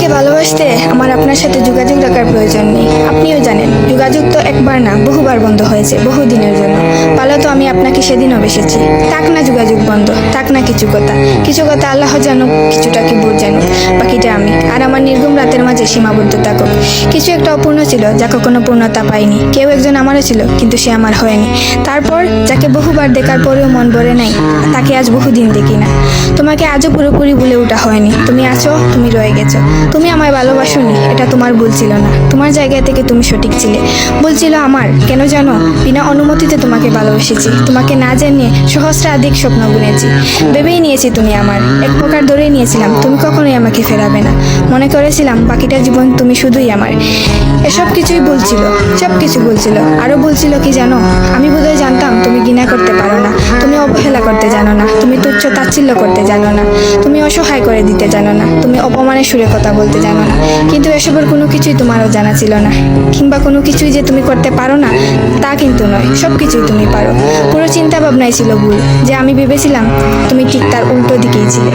আমাকে ভালোবাসতে আমার আপনার সাথে যোগাযোগ রাখার প্রয়োজন নেই। আপনিও জানেন যোগাযোগ তো একবার না বহুবার বন্ধ হয়েছে, বহুদিনের জন্য। ভালো তো আমি আপনাকে সেদিনও বেসেছি। থাক না যোগাযোগ বন্ধ, থাক না কিছু কথা। কিছু কথা আল্লাহ জানুক, কিছুটা কি বুঝ জানুক, বাকিটা আমি। আর আমার নির্গম রাতের মাঝে সীমাবদ্ধ থাকুক। কিছু একটা অপূর্ণ ছিল যা কখনো পূর্ণতা পায়নি। কেউ একজন আমারও ছিল, কিন্তু সে আমার হয়নি। তারপর যাকে বহুবার দেখার পরেও মন ভরে নাই, তাকে আজ বহুদিন দেখি না। তোমাকে আজও পুরোপুরি ভুলে ওঠা হয়নি। তুমি আছো, তুমি রয়ে গেছো। তুমি আমায় ভালোবাসোনি, এটা তোমার ভুল ছিল না। তোমার জায়গা থেকে তুমি সঠিক ছিলে। ভুল ছিল আমার। কেন জানো? বিনা অনুমতিতে তোমাকে ভালোবেসেছি। তোমাকে না জানিয়ে সহস্রাধিক স্বপ্ন বুনেছি। ভেবেই নিয়েছি তুমি আমার। এক প্রকার ধরেই নিয়েছিলাম তুমি কখনোই আমাকে ফেরাবে না। মনে করেছিলাম বাকিটা জীবন তুমি শুধুই আমার। এসব কিছুই ভুল ছিল, সব কিছু ভুল ছিল। আরো ভুল ছিল কি জানো? আমি বোধহয় জানতাম তুমি ঘৃণা করতে পারো না, তুমি অবহেলা করতে জানো না, তুমি তুচ্ছ তাচ্ছিল্য করতে জানো না, তুমি অসহায় করে দিতে জানো না, তুমি অপমানের সুরে কথা বলতে জানো না। কিন্তু এসবের কোনো কিছুই তোমারও জানা ছিল না, কিংবা কোনো কিছুই যে তুমি করতে পারো না তা কিন্তু নয়। সব কিছুই তুমি পারো। পুরো চিন্তা ভাবনাই ছিল ভুল। যে আমি ভেবেছিলাম তুমি ঠিক তার উল্টো দিকেই ছিলে।